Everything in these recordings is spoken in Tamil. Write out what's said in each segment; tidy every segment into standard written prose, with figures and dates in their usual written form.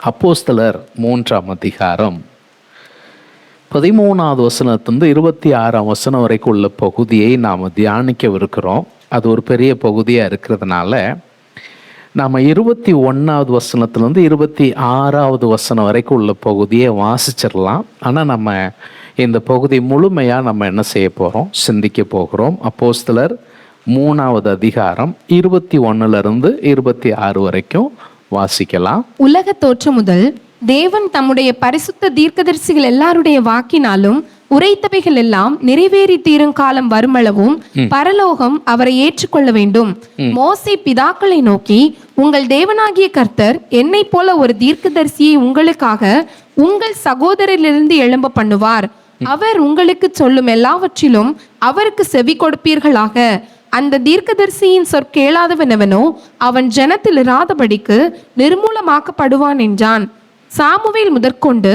அப்போஸ்தலர் 3ஆம் அதிகாரம் 13வது வசனத்திலிருந்து 26ஆம் வசனம் வரைக்கும் உள்ள பகுதியை நாம் தியானிக்கவிருக்கிறோம். அது ஒரு பெரிய பகுதியாக இருக்கிறதுனால நாம் 21வது வசனத்திலிருந்து 26வது வசனம் வரைக்கும் உள்ள பகுதியை வாசிச்சிடலாம். ஆனால் நம்ம இந்த பகுதி முழுமையாக நம்ம என்ன செய்ய போகிறோம், சிந்திக்க போகிறோம். அப்போஸ்தலர் 3வது அதிகாரம் 21லிருந்து 26 வரைக்கும் வாசிக்கலாம். உலக தோற்றம் முதல் தேவன் தம்முடைய பரிசுத்த தீர்க்கதரிசிகள் எல்லாருடைய வாக்கினாலும் உரைத்தவைகள் எல்லாம் நிறைவேறி தீரும் காலம் வருமளவும் பரலோகம் அவரை ஏற்றுக்கொள்ள வேண்டும். மோசே பிதாக்களை நோக்கி, உங்கள் தேவனாகிய கர்த்தர் என்னை போல ஒரு தீர்க்கதரிசியை உங்களுக்காக உங்கள் சகோதரிலிருந்து எழும்ப பண்ணுவார். அவர் உங்களுக்கு சொல்லும் எல்லாவற்றிலும் அவருக்கு செவி கொடுப்பீர்களாக. அந்த தீர்க்கதரிசியின் சொற்கேளாதவனவனோ அவன் ஜனத்தில் இராதபடிக்கு நிர்மூலமாக்கப்படுவான் என்றான். சாமுவேல் முதற்கொண்டு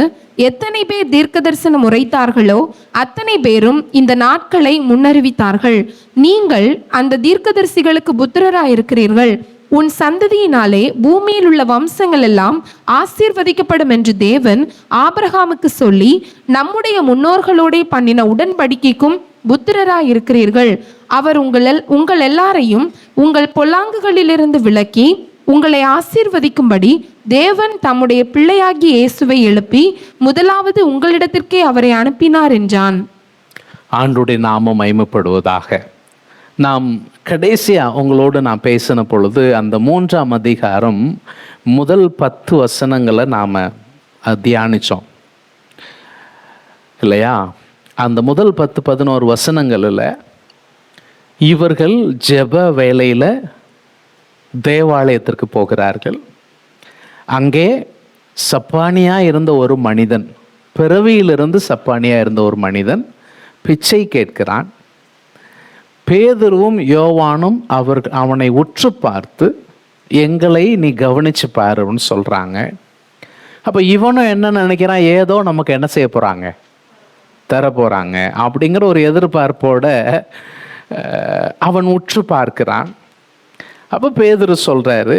எத்தனை பேர் தீர்க்க தரிசனம் உரைத்தார்களோ அத்தனை பேரும் இந்த நாட்களை முன்னறிவித்தார்கள். நீங்கள் அந்த தீர்க்கதரிசிகளுக்கு புத்திரராயிருக்கிறீர்கள். உன் சந்ததியினாலே பூமியில் உள்ள வம்சங்கள் எல்லாம் ஆசீர்வதிக்கப்படும் என்று தேவன் ஆபிரகாமுக்கு சொல்லி நம்முடைய முன்னோர்களோட பண்ணின உடன்படிக்கைக்கும் புத்திரராய் இருக்கிறீர்கள். அவர் உங்கள் எல்லாரையும் உங்கள் பொல்லாங்குகளிலிருந்து விலக்கி உங்களை ஆசீர்வதிக்கும்படி தேவன் தம்முடைய பிள்ளையாகிய இயேசுவை எழுப்பி முதலாவது உங்களிடத்திற்கே அவரை அனுப்பினார் என்றான். ஆண்டுடைய நாமம் மகிமைப்படுவதாக. நாம் கடைசியாக உங்களோடு நான் பேசின பொழுது அந்த 3ஆம் அதிகாரம் முதல் 10 வசனங்களை நாம் தியானித்தோம் இல்லையா? அந்த முதல் 10-11 வசனங்களில் இவர்கள் ஜெப வேளையில் தேவாலயத்திற்கு போகிறார்கள். அங்கே சப்பானியாக இருந்த ஒரு மனிதன், பிறவியிலிருந்து சப்பானியாக இருந்த ஒரு மனிதன் பிச்சை கேட்கிறான். பேதுருவும் யோவானும் அவனை உற்று பார்த்து, எங்களை நீ கவனிச்சு பாருன்னு சொல்கிறாங்க. அப்போ இவனும் என்ன நினைக்கிறான், ஏதோ நமக்கு என்ன செய்ய போகிறாங்க, தர போகிறாங்க அப்படிங்கிற ஒரு எதிர்பார்ப்போட அவன் உற்று பார்க்கிறான். அப்போ பேதுரு சொல்கிறாரு,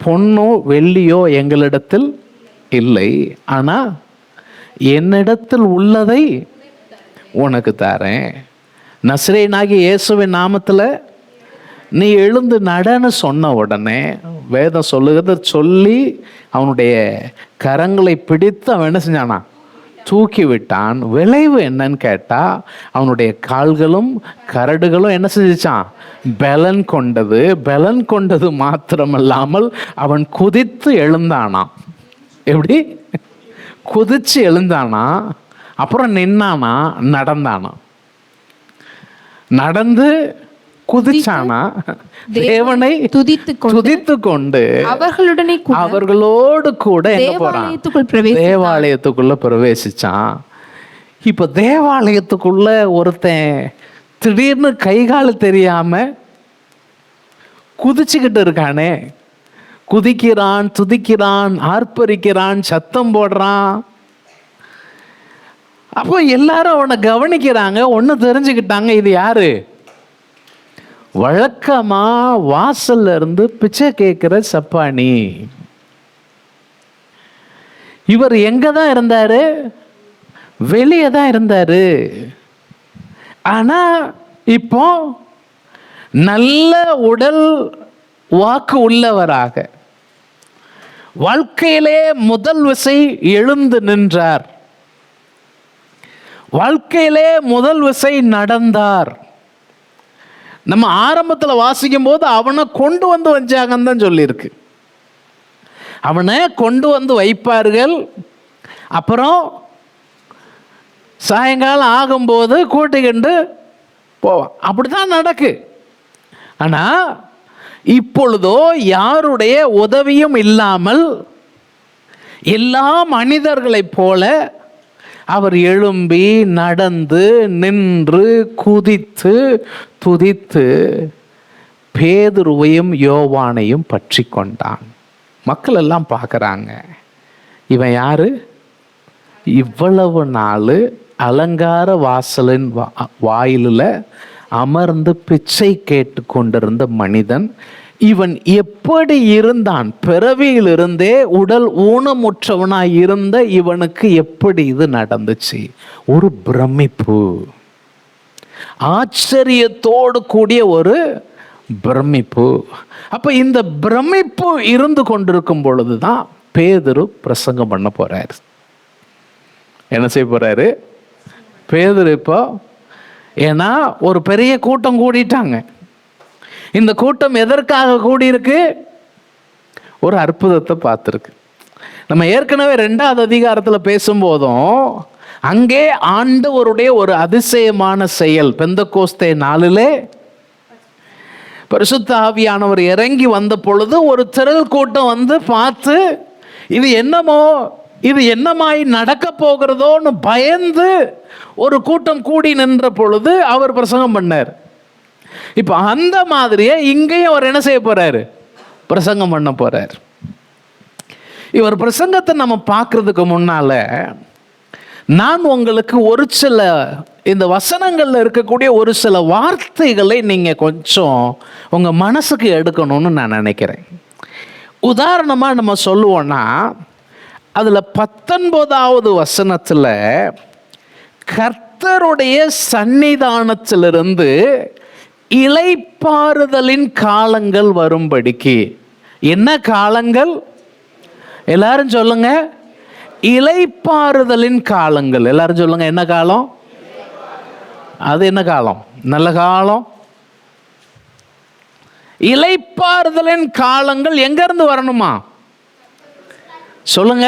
பொன்னோ வெள்ளியோ எங்களிடத்தில் இல்லை, ஆனால் என்னிடத்தில் உள்ளதை உனக்கு தரேன். நசரேயனாகிய இயேசுவின் நாமத்தில் நீ எழுந்து நடன்னு சொன்ன உடனே வேதம் சொல்லுகிறத சொல்லி அவனுடைய கரங்களை பிடித்து அவன் என்ன செஞ்சானா, தூக்கி விட்டான். விளைவு என்னன்னு கேட்டால் அவனுடைய கால்களும் கரடுகளும் என்ன செஞ்சிச்சான், பலன் கொண்டது. பலன் கொண்டது மாத்திரமல்லாமல் அவன் குதித்து எழுந்தானாம். எப்படி குதிச்சு எழுந்தானா, அப்புறம் நின்னானா, நடந்தானா, நடந்து குதிச்சானா, தேவனை துதித்து கொண்டு அவர்களோடு கூட எங்க போறான், தேவாலயத்துக்குள்ள பிரவேசிச்சான். இப்ப தேவாலயத்துக்குள்ள ஒருத்தன் திடீர்னு கைகால தெரியாம குதிச்சுக்கிட்டு இருக்கானே, குதிக்கிறான், துதிக்கிறான், ஆர்ப்பரிக்கிறான், சத்தம் போடுறான். அப்போ எல்லாரும் அவனை கவனிக்கிறாங்க. ஒன்று தெரிஞ்சுக்கிட்டாங்க, இது யாரு, வழக்கமா வாசல்ல இருந்து பிச்சை கேட்கிற சப்பானி. இவர் எங்க தான் இருந்தாரு, வெளியே தான் இருந்தாரு. ஆனா இப்போ நல்ல உடல் வாக்கு உள்ளவராக வாழ்க்கையிலே முதல் விசை எழுந்து நின்றார். வாழ்க்கையிலே முதல் விசை நடந்தார். நம்ம ஆரம்பத்தில் வாசிக்கும் போது அவனை கொண்டு வந்து வச்சாங்கன்னு தான் சொல்லியிருக்கு. அவனை கொண்டு வந்து வைப்பார்கள், அப்புறம் சாயங்காலம் ஆகும்போது கூட்டிக்கிண்டு போவான். அப்படித்தான் நடக்கு. ஆனால் இப்பொழுதோ யாருடைய உதவியும் இல்லாமல் எல்லா மனிதர்களைப் போல அவர் எழும்பி நடந்து நின்று குதித்து துதித்து பேதுருவையும் யோவானையும் பற்றி கொண்டான். மக்கள் எல்லாம் பார்க்குறாங்க, இவன் யாரு, இவ்வளவு நாள் அலங்கார வாசலின் வாயிலில் அமர்ந்து பிச்சை கேட்டு கொண்டிருந்த மனிதன். இவன் எப்படி இருந்தான்? பிறவியிலிருந்தே உடல் ஊனமுற்றவனாய் இருந்த இவனுக்கு எப்படி இது நடந்துச்சு? ஒரு பிரமிப்பு, ஆச்சரியத்தோடு கூடிய ஒரு பிரமிப்பு. அப்ப இந்த பிரமிப்பு இருந்து கொண்டிருக்கும் பொழுதுதான் பேதுரு பிரசங்கம் பண்ண போறாரு. என்ன செய்ய போறாரு பேதுரு இப்போ? ஏன்னா ஒரு பெரிய கூட்டம் கூடிட்டாங்க. இந்த கூட்டம் எதற்காக கூடியிருக்கு? ஒரு அற்புதத்தை பார்த்துருக்கு. நம்ம ஏற்கனவே 2வது அதிகாரத்தில் பேசும்போதும் அங்கே ஆண்டவருடைய ஒரு அதிசயமான செயல், பெந்தெக்கோஸ்தே நாளிலே பரிசுத்த ஆவியானவர் இறங்கி வந்த பொழுது ஒரு திரள் கூட்டம் வந்து பார்த்து, இது என்னமோ, இது என்னமாய் நடக்க போகிறதோன்னு பயந்து ஒரு கூட்டம் கூடி நின்ற பொழுது அவர் பிரசங்கம் பண்ணார். இப்ப அந்த மாதிரியே இங்கேயும் அவர் என்ன செய்ய போறாரு? பிரசங்கம் பண்ண போறார். இவர் பிரசங்கத்தை நம்ம பார்க்கறதுக்கு முன்னால நான் உங்களுக்கு ஒரு சில இந்த வசனங்கள்ல இருக்கக்கூடிய ஒரு சில வார்த்தைகளை நீங்க கொஞ்சம் உங்க மனசுக்கு எடுக்கணும்னு நான் நினைக்கிறேன். உதாரணமா நம்ம சொல்லுவோம்னா, அதுல 19வது வசனத்துல கர்த்தருடைய சன்னிதானத்திலிருந்து இளைப்பாறுதலின் காலங்கள் வரும்படிக்கு. என்ன காலங்கள்? எல்லாரும் சொல்லுங்க. இளைப்பாறுதலின் காலங்கள். எல்லாரும் சொல்லுங்க. என்ன காலம் அது? என்ன காலம்? நல்ல காலம். இளைப்பாறுதலின் காலங்கள் எங்க இருந்து வரணுமா? சொல்லுங்க.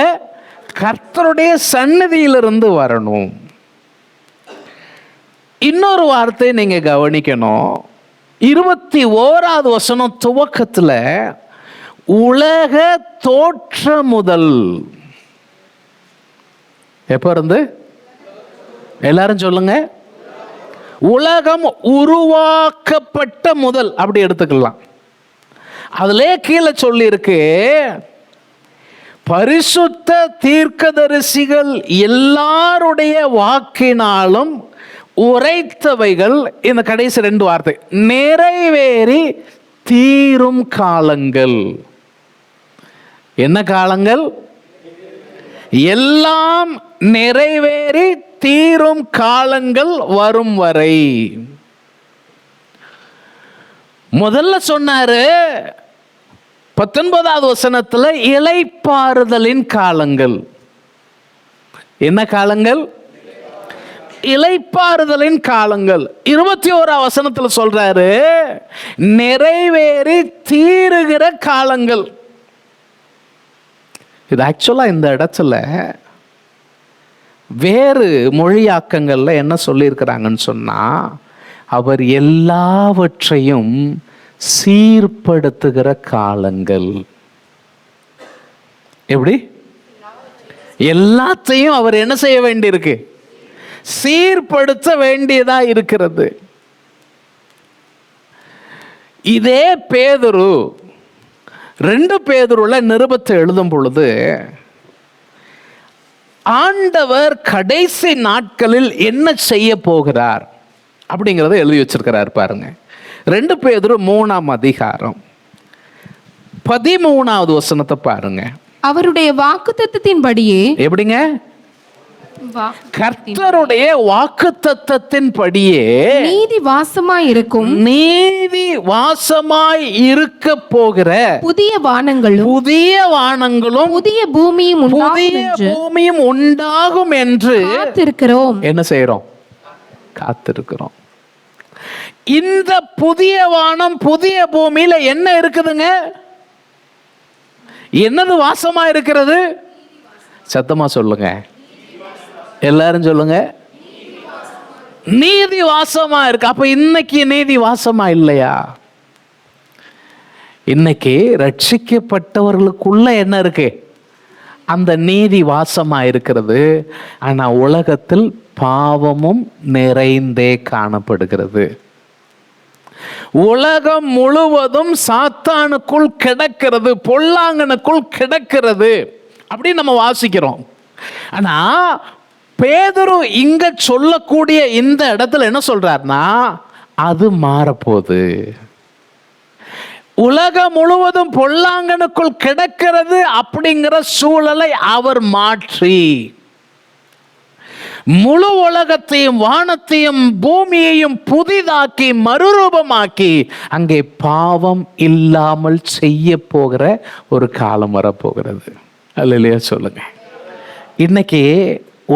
கர்த்தருடைய சந்நிதியிலிருந்து வரணும். இன்னொரு வார்த்தை நீங்க கவனிக்கணும். 21வது வசனம் துவக்கத்துல உலக தோற்ற முதல். எப்ப இருந்து? எல்லாரும் சொல்லுங்க. உலகம் உருவாக்கப்பட்ட முதல், அப்படி எடுத்துக்கலாம். அதுல கீழே சொல்லி இருக்கு, பரிசுத்த தீர்க்கதரிசிகள் எல்லாருடைய வாக்கினாலும் உரைத்தவைகள், இந்த கடைசி 2 வார்த்தை, நிறைவேறி தீரும் காலங்கள். என்ன காலங்கள்? எல்லாம் நிறைவேறி தீரும் காலங்கள் வரும் வரை. முதல்ல சொன்னாரு 19வது வசனத்துல இளைப்பாறுதலின் காலங்கள். என்ன காலங்கள்? இளைப்பாறுதலின் காலங்கள். 21வது வசனத்துல சொல்றாரு நிறைவேறி தீருகிற காலங்கள். இது ஆக்சுவலா இந்த இடத்துல வேறு மொழியாக்கங்கள்ல என்ன சொல்லியிருக்கிறாங்கன்னு சொன்னா, அவர் எல்லாவற்றையும் சீர்படுத்துகிற காலங்கள். எப்படி? எல்லாத்தையும் அவர் என்ன செய்ய வேண்டியிருக்கு? சீர்படுத்த வேண்டியதா இருக்கிறது. இதே பேதுரு 2 பேதுருல நிருபத்தை எழுதும் பொழுது ஆண்டவர் கடைசி நாட்களில் என்ன செய்ய போகிறார் அப்படிங்கிறத எழுதி வச்சிருக்கிறார் பாருங்க. 2 பேதுரு 3ஆம் அதிகாரம் 13வது வசனத்தை பாருங்க. அவருடைய வாக்குத்தத்தத்தின்படியே. எப்படிங்க? கர்த்தருடைய வாக்குத்தத்தத்தின்படியே நீதி வாசமாய் இருக்கும், நீதி வாசமாய் இருக்க போகிற புதிய வானங்களும் புதிய பூமியும் உண்டாகும் என்று காத்திருக்கிறோம். என்ன செய்யறோம்? காத்திருக்கிறோம். இந்த புதிய வானம் புதிய பூமியில என்ன இருக்குதுங்க? என்னது வாசமா இருக்கிறது? சத்தமா சொல்லுங்க. எல்லாரும் சொல்லுங்க. நீதி வாசமா இருக்கு. அப்ப இன்னைக்கு நீதி வாசமா இல்லையா? இன்னைக்கு ரட்சிக்கப்பட்டவர்களுக்குள்ள என்ன இருக்கு? அந்த நீதி வாசமா இருக்கிறது. ஆனா உலகத்தில் பாவமும் நிறைந்தே காணப்படுகிறது. உலகம் முழுவதும் சாத்தானுக்குள் கிடக்கிறது, பொல்லாங்கனுக்குள் கிடக்கிறது அப்படி நம்ம வாசிக்கிறோம். ஆனா பேதுரு இங்க சொல்லக்கூடிய இந்த இடத்துல என்ன சொல்றாருன்னா, அது மாறப்போகுது. உலகம் முழுவதும் பொல்லாங்கனுக்குள் கிடக்கிறது அப்படிங்கிற சூழலை அவர் மாற்றி முழு உலகத்தையும் வானத்தையும் பூமியையும் புதிதாக்கி மறுரூபமாக்கி அங்கே பாவம் இல்லாமல் செய்ய போகிற ஒரு காலம் வரப்போகிறது. அல்லேலூயா சொல்லுங்க. இன்னைக்கு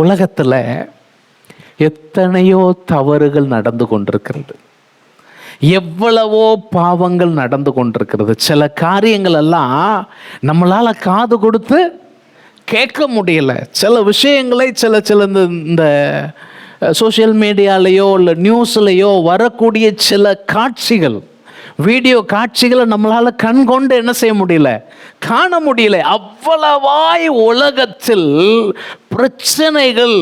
உலகத்துல எத்தனையோ தவறுகள் நடந்து கொண்டிருக்கிறது, எவ்வளவோ பாவங்கள் நடந்து கொண்டிருக்கிறது. சில காரியங்கள் எல்லாம் நம்மளால காது கொடுத்து கேட்க முடியல. சில விஷயங்களை சில இந்த சோஷியல் மீடியாலேயோ இல்லை நியூஸ்லேயோ வரக்கூடிய சில காட்சிகள், வீடியோ காட்சிகளை நம்மளால கண் கொண்டு என்ன செய்ய முடியல, காண முடியல. அவ்வளவாய் உலகத்தில் பிரச்சனைகள்,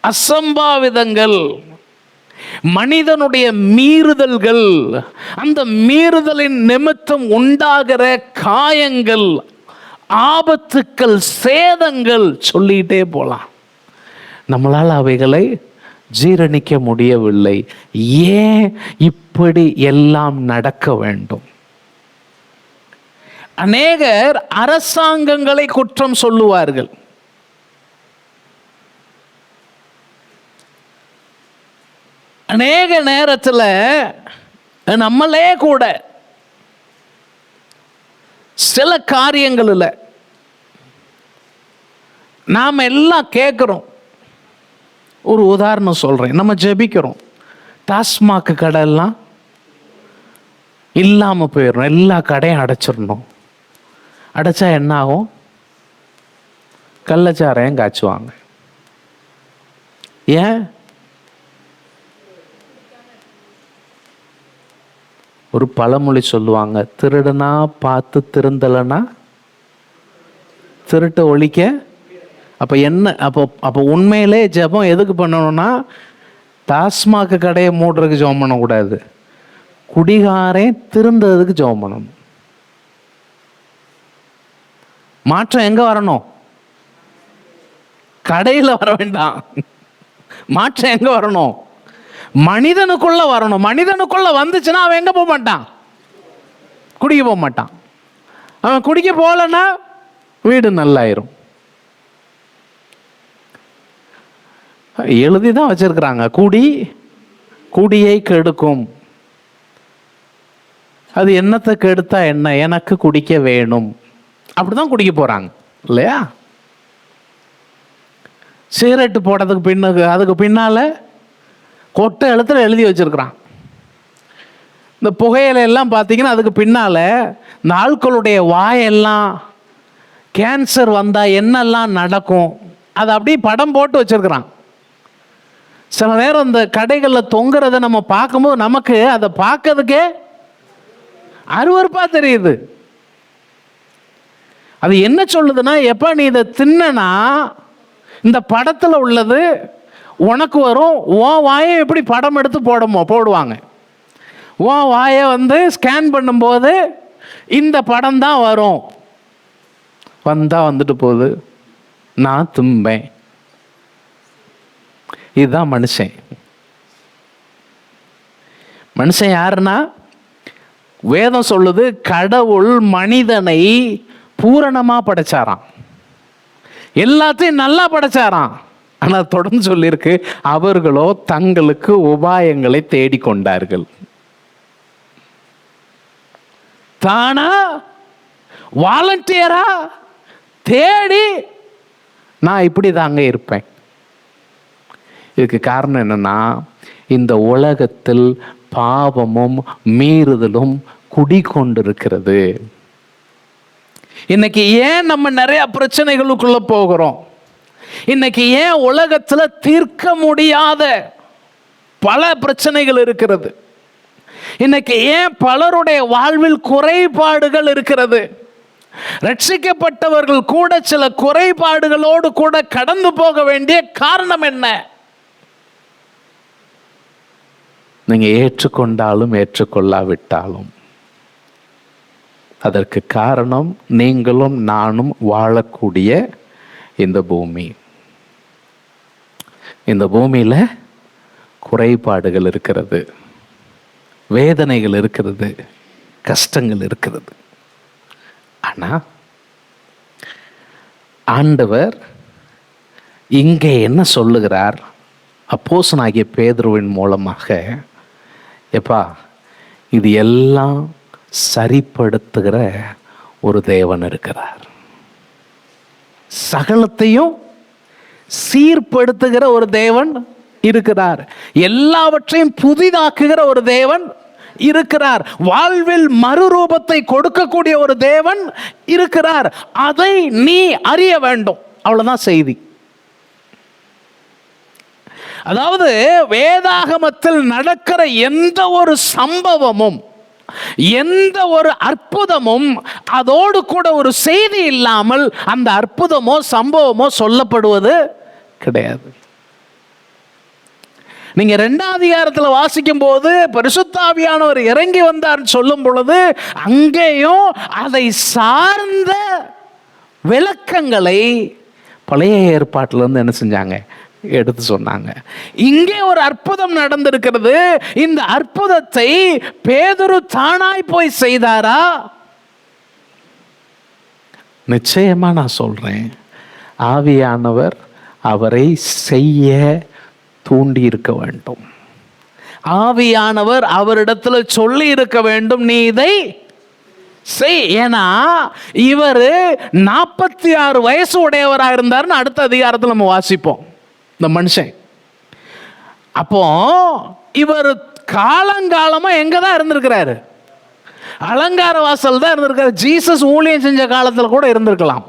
அசம்பாவிதங்கள், மனிதனுடைய மீறுதல்கள், அந்த மீறுதலின் நிமித்தம் உண்டாகிற காயங்கள், ஆபத்துக்கள், சேதங்கள் சொல்லிட்டே போலாம். நம்மளால் அவைகளை ஜீரணிக்க முடியவில்லை. ஏன் இப்படி எல்லாம் நடக்க வேண்டும்? அநேகர் அரசாங்கங்களை குற்றம் சொல்லுவார்கள். அநேக நேரத்தில் நம்மளே கூட சில காரியங்களில் நாம் எல்லாம் கேட்குறோம். ஒரு உதாரணம் சொல்கிறேன். நம்ம ஜெபிக்கிறோம், டாஸ்மாக் கடை எல்லாம் இல்லாமல் போயிடணும், எல்லா கடையும் அடைச்சிடணும். அடைச்சா என்ன ஆகும்? கள்ளச்சாராயம் காய்ச்சுவாங்க. ஏன்? ஒரு பழமொழி சொல்லுவாங்க, திருடனா பார்த்து திருந்தலைன்னா திருட்ட ஒழிக்க. அப்போ என்ன? அப்போ உண்மையிலே ஜெபம் எதுக்கு பண்ணணும்னா, டாஸ்மாக் கடையை மூடுறதுக்கு ஜெபம் பண்ணக்கூடாது, குடிகாரே திருந்ததுக்கு ஜெபம் பண்ணணும். மாற்றம் எங்கே வரணும்? கடையில் வர வேண்டாம். மாற்றம் எங்கே வரணும்? மனிதனுக்குள்ள வரணும். மனிதனுக்குள்ள வந்துச்சுன்னா அவன் எங்க போக மாட்டான்? குடிக்க போக மாட்டான். அவன் குடிக்க போகலன்னா வீடு நல்லாயிரும். எழுதி தான் வச்சிருக்கிறாங்க, குடியை கெடுக்கும். அது என்னத்தை கெடுத்தா என்ன, எனக்கு குடிக்க வேணும், அப்படிதான் குடிக்க போறாங்க இல்லையா? சிகரெட்டு போடுறதுக்கு அதுக்கு பின்னால கொட்டை எழுத்துல எழுதி வச்சிருக்கிறான். இந்த புகையில எல்லாம் பார்த்தீங்கன்னா அதுக்கு பின்னால இந்த ஆட்களுடைய வாயெல்லாம் கேன்சர் வந்தா என்னெல்லாம் நடக்கும் அதை அப்படியே படம் போட்டு வச்சிருக்கிறான். சில நேரம் இந்த கடைகளில் தொங்குறத நம்ம பார்க்கும்போது நமக்கு அதை பார்க்கறதுக்கே அருவருப்பா தெரியுது. அது என்ன சொல்லுதுன்னா, எப்ப நீ இதை தின்னா இந்த படத்தில் உள்ளது உனக்கு வரும். உன் வாயை எப்படி படம் எடுத்து போடுவாங்க. உன் வாயை ஸ்கேன் பண்ணும்போது இந்த படம் தான் வரும். வந்துட்டு போகுது, நான் தும்பேன். இதுதான் மனுஷன். மனுஷன் யாருன்னா, வேதம் சொல்லுது கடவுள் மனிதனை பூரணமா படைச்சாராம், எல்லாத்தையும் நல்லா படைச்சாராம். ஆனால் தொடர்ந்து சொல்லியிருக்கு, அவர்களோ தங்களுக்கு உபாயங்களை தேடிக்கொண்டார்கள். தானா வாலண்டியரா தேடி நான் இப்படி தாங்க இருப்பேன். இதுக்கு காரணம் என்னன்னா, இந்த உலகத்தில் பாவமும் மீறுதலும் குடிக்கொண்டிருக்கிறது. இன்னைக்கு ஏன் நம்ம நிறைய பிரச்சனைகளுக்குள்ள போகிறோம்? இன்னைக்கு ஏன் உலகத்துல தீர்க்க முடியாத பல பிரச்சனைகள் இருக்கிறது? இன்னைக்கு ஏன் பலருடைய வாழ்வில் குறைபாடுகள் இருக்கிறது? ரட்சிக்கப்பட்டவர்கள் கூட சில குறைபாடுகளோடு கூட கடந்து போக வேண்டிய காரணம் என்ன? நீங்க ஏற்றுக்கொண்டாலும் ஏற்றுக்கொள்ளாவிட்டாலும் அதற்கு காரணம் நீங்களும் நானும் வாழக்கூடிய இந்த பூமி. இந்த பூமியில குறைபாடுகள் இருக்கிறது. வேதனைகள் இருக்கிறது, கஷ்டங்கள் இருக்கிறது. ஆனால் ஆண்டவர் இங்கே என்ன சொல்லுகிறார்? அப்போஸ்தலனாகிய பேதுருவின் மூலமாக, எப்பா இது எல்லாம் சரிப்படுத்துகிற ஒரு தேவன் இருக்கிறார், சகலத்தையும் சீர்படுத்துகிற ஒரு தேவன் இருக்கிறார், எல்லாவற்றையும் புதிதாக்குகிற ஒரு தேவன் இருக்கிறார், வாழ்வில் மறுரூபத்தை கொடுக்கக்கூடிய ஒரு தேவன் இருக்கிறார். அதை நீ அறிய வேண்டும். அவ்வளவுதான் செய்தி. அதாவது வேதாகமத்தில் நடக்கிற எந்த ஒரு சம்பவமும், எந்த ஒரு அற்புதமும் அதோடு கூட ஒரு செய்தி இல்லாமல் அந்த அற்புதமோ சம்பவமோ சொல்லப்படுவது கிடையாது. நீங்க 2ஆம் அதிகாரத்தில் வாசிக்கும் போது பரிசுத்த ஆவியானவர் இறங்கி வந்தார் சொல்லும் பொழுது அங்கேயும் அதை சார்ந்த விளக்கங்களை பழைய ஏற்பாட்டிலிருந்து என்ன செஞ்சாங்க? எடுத்து சொன்னாங்க. இங்கே ஒரு அற்புதம் நடந்திருக்கிறது. இந்த அற்புதத்தை பேதுரு தானாய் போய் செய்தாரா? நிச்சயமா நான் சொல்றேன், ஆவியானவர் அவரை செய்ய தூண்டி இருக்க வேண்டும். ஆவியானவர் அவரிடத்துல சொல்லி இருக்க வேண்டும், நீ இதை செய். ஏன்னா இவர் 46 வயசு உடையவராக இருந்தாருன்னு அடுத்த அதிகாரத்தில் நம்ம வாசிப்போம். இந்த மனுஷன் அப்போ இவர் காலங்காலமா எங்க தான் இருந்திருக்கிறாரு? அலங்கார வாசல் தான் இருந்திருக்காரு. ஜீசஸ் ஊழியம் செஞ்ச காலத்தில் கூட இருந்திருக்கலாம்.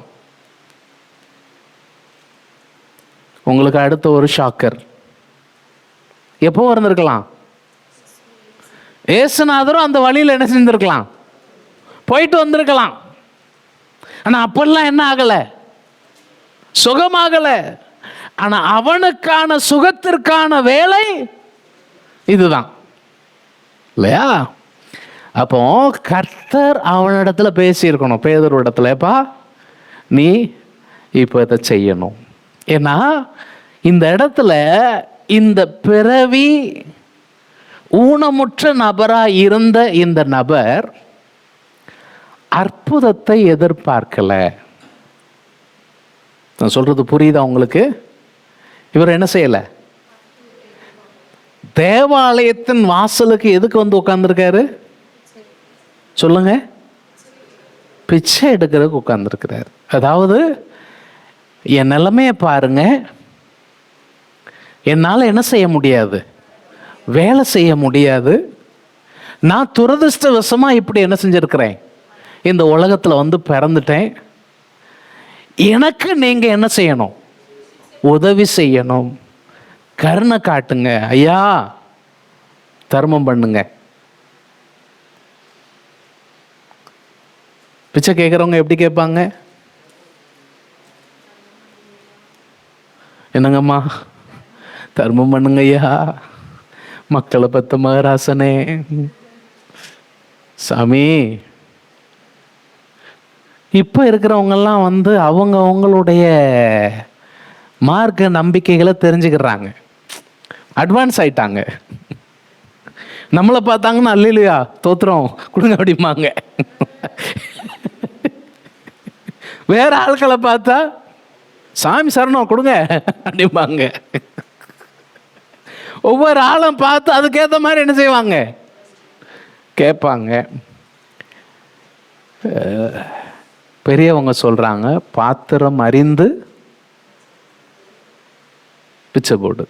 உங்களுக்கு அடுத்த ஒரு ஷாக்கர் எப்போ இருந்திருக்கலாம்? ஏசுநாதரும் அந்த வழியில் என்ன செஞ்சிருக்கலாம்? போயிட்டு வந்திருக்கலாம். ஆனா அப்பெல்லாம் என்ன ஆகல? சுகமாகல. ஆனா அவனுக்கான சுகத்திற்கான வேலை இதுதான் இல்லையா? அப்போ கர்த்தர் அவனிடத்துல பேசியிருக்கணும், பேதுரு இடத்துலப்பா நீ இப்போ இதை செய்யணும். ஏன்னா இந்த இடத்துல இந்த பிறவி ஊனமுற்ற நபராக இருந்த இந்த நபர் அற்புதத்தை எதிர்பார்க்கல. நான் சொல்றது புரியுதா உங்களுக்கு? இவர் என்ன செய்யல? தேவாலயத்தின் வாசலுக்கு எதுக்கு வந்து உட்கார்ந்துருக்காரு சொல்லுங்க? பிச்சை எடுக்கிறதுக்கு உட்கார்ந்துருக்கிறார். அதாவது என் நிலைமையை பாருங்க, என்னால் என்ன செய்ய முடியாது? வேலை செய்ய முடியாது. நான் துரதிர்ஷ்டவசமாக இப்படி என்ன செஞ்சிருக்கிறேன்? இந்த உலகத்தில் வந்து பிறந்துட்டேன். எனக்கு நீங்கள் என்ன செய்யணும்? உதவி செய்யணும், கருணை காட்டுங்க ஐயா, தர்மம் பண்ணுங்க. பிச்சை கேட்குறவங்க எப்படி கேட்பாங்க? என்னங்கம்மா தர்மம் பண்ணுங்க ஐயா, மக்களை பத்த மகராசனே, சாமி. இப்போ இருக்கிறவங்கெல்லாம் வந்து அவங்களுடைய மார்க்க நம்பிக்கைகளை தெரிஞ்சுக்கிறாங்க, அட்வான்ஸ் ஆயிட்டாங்க. நம்மளை பார்த்தாங்கன்னா அல்லையா தோத்துறோம் கொடுங்க அப்படிம்பாங்க. வேற ஆட்களை பார்த்தா சாமி சரணம் கொடுங்க அப்படிம்பாங்க. ஒவ்வொரு ஆளும் பார்த்து அதுக்கேற்ற மாதிரி என்ன செய்வாங்க? கேட்பாங்க. பெரியவங்க சொல்றாங்க, பாத்திரம் அறிந்து பிச்சை போடு.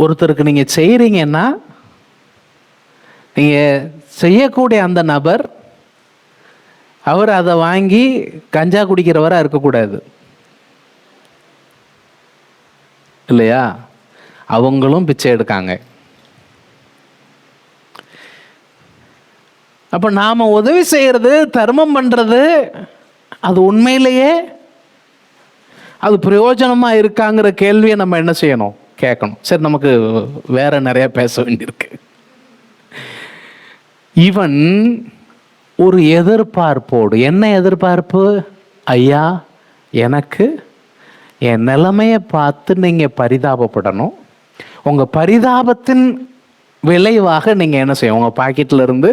ஒருத்தருக்கு நீங்க செய்யறீங்கன்னா நீங்க செய்யக்கூடிய அந்த நபர் அவர் அதை வாங்கி கஞ்சா குடிக்கிறவரா இருக்கக்கூடாது இல்லையா? அவங்களும் பிச்சை எடுக்காங்க. அப்ப நாம உதவி செய்யறது, தர்மம் பண்றது, அது உண்மையிலேயே அது பிரயோஜனமா இருக்காங்கிற கேள்வியை நம்ம என்ன செய்யணும்? கேட்கணும். சரி, நமக்கு வேற நிறைய பேச வேண்டியிருக்கு. இவன் ஒரு எதிர்பார்ப்போடு, என்ன எதிர்பார்ப்பு? ஐயா எனக்கு என் நிலைமையை பார்த்து நீங்க பரிதாபப்படணும், உங்க பரிதாபத்தின் விளைவாக நீங்க என்ன செய்யணும்? உங்க பாக்கெட்ல இருந்து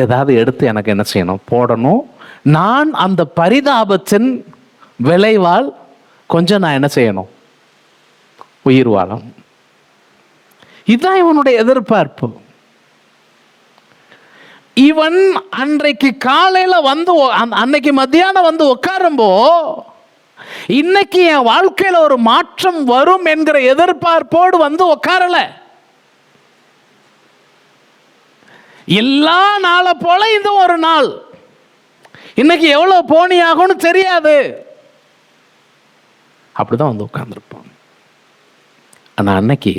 ஏதாவது எடுத்து எனக்கு என்ன செய்யணும்? போடணும். நான் அந்த பரிதாபத்தின் விளைவால் கொஞ்சம் நான் என்ன செய்யணும்? உயிர் வாழும். இதுதான் இவனுடைய எதிர்பார்ப்பு. இவன் அன்றைக்கு காலையில வந்து அன்னைக்கு மத்தியானம் வந்து உட்காரும்போ இன்னைக்கு என் வாழ்க்கையில ஒரு மாற்றம் வரும் என்கிற எதிர்பார்ப்போடு வந்து உட்காரல. எல்லா நாளை போல இது ஒரு நாள். இன்னைக்கு எவ்வளவு போனி ஆகும்னு தெரியாது, அப்படிதான் வந்து உட்கார்ந்துருப்பான். ஆனா அன்னைக்கு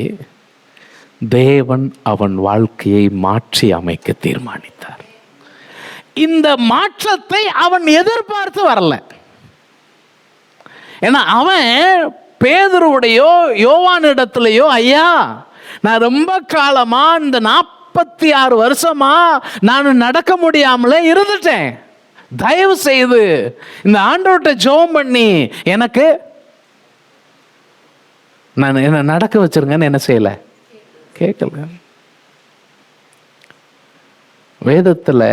தேவன் அவன் வாழ்க்கையை மாற்றி அமைக்க தீர்மானித்தார். இந்த மாற்றத்தை அவன் எதிர்பார்த்து வரல. ஏன்னா அவன் பேதுருவுடையோ யோவானிடத்திலேயோ, ஐயா நான் ரொம்ப காலமா இந்த 46 வருஷமா நான் நடக்க முடியாமலே இருந்துட்டேன், தயவு செய்து இந்த ஆண்டவர்கிட்ட ஜெபம் பண்ணி எனக்கு நான் என்ன நடக்க வச்சிருங்கன்னு என்ன செய்யல, கேட்கல. வேதத்தில்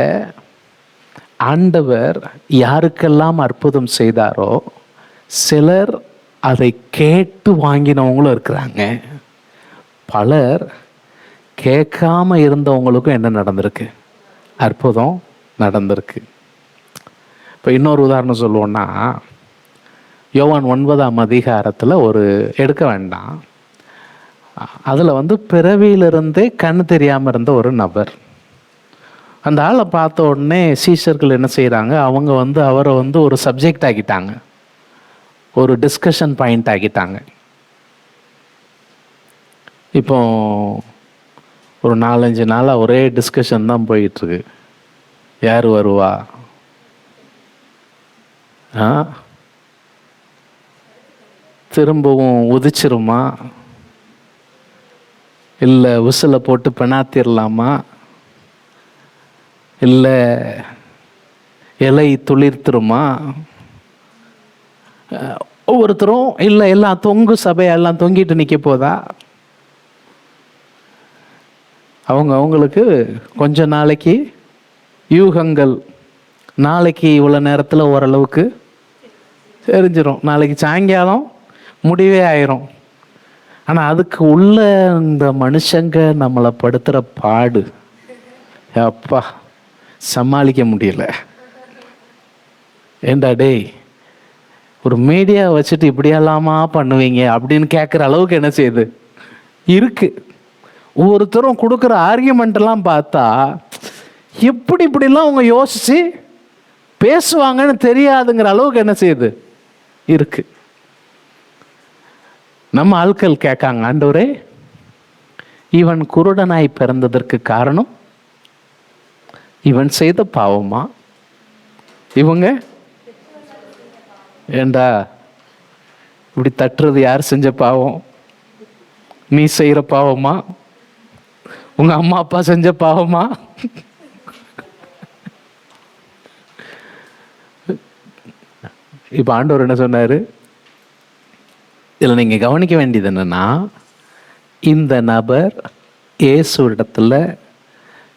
ஆண்டவர் யாருக்கெல்லாம் அற்புதம் செய்தாரோ சிலர் அதை கேட்டு வாங்கினவங்களும் இருக்கிறாங்க. பலர் கேட்காம இருந்தவங்களுக்கும் என்ன நடந்திருக்கு? அற்புதம் நடந்திருக்கு. இப்போ இன்னொரு உதாரணம் சொல்லுவோன்னா, யோவான் 9ஆம் அதிகாரத்தில் ஒரு எடுக்க வேண்டாம், அதில் பிறவியிலிருந்தே கண் தெரியாமல் இருந்த ஒரு நபர். அந்த ஆளை பார்த்த உடனே சீஷர்கள் என்ன செய்கிறாங்க? அவங்க அவரை ஒரு சப்ஜெக்ட் ஆக்கிட்டாங்க, ஒரு டிஸ்கஷன் பாயிண்ட் ஆக்கிட்டாங்க. இப்போ ஒரு 4-5 நாளாக ஒரே டிஸ்கஷன் தான் போயிட்டுருக்கு. யார் வருவா? திரும்பவும் உதிச்சிருமா, இல்லை விசிலை போட்டு பெணாத்திரலாமா, இல்லை இலை துளிர்த்துருமா? ஒவ்வொருத்தரும் இல்லை எல்லாம் தொங்கு சபையெல்லாம் தொங்கிட்டு நிற்க போதா? அவங்களுக்கு கொஞ்ச நாளைக்கு யூகங்கள், நாளைக்கு இவ்வளோ நேரத்தில் ஓரளவுக்கு தெரிஞ்சிடும், நாளைக்கு சாயங்காலம் முடிவே ஆயிரும். ஆனால் அதுக்கு உள்ள இந்த மனுஷங்க நம்மளை படுத்துகிற பாடு அப்பா சமாளிக்க முடியல. ஏண்டா டேய், ஒரு மீடியா வச்சுட்டு இப்படியெல்லாமா பண்ணுவீங்க அப்படின்னு கேட்குற அளவுக்கு என்ன செய்யுது இருக்கு. ஒவ்வொருத்தரும் கொடுக்குற ஆர்கியூமெண்ட்டெல்லாம் பார்த்தா எப்படி இப்படிலாம் அவங்க யோசிச்சு பேசுவாங்கன்னு தெரியாதுங்கிற அளவுக்கு என்ன செய்யுது இருக்கு. நம்ம ஆட்கள் கேட்காங்க, ஆண்டவரே இவன் குருடனாய் பிறந்ததற்கு காரணம் இவன் செய்த பாவமா? இவங்க ஏண்டா இப்படி தட்டுறது யார் செஞ்ச பாவம்? நீ செய்யற பாவமா? உங்க அம்மா அப்பா செஞ்ச பாவமா? இப்ப ஆண்டவர் என்ன சொன்னாரு? இதில் நீங்கள் கவனிக்க வேண்டியது என்னன்னா, இந்த நபர் இயேசுவிடத்தில்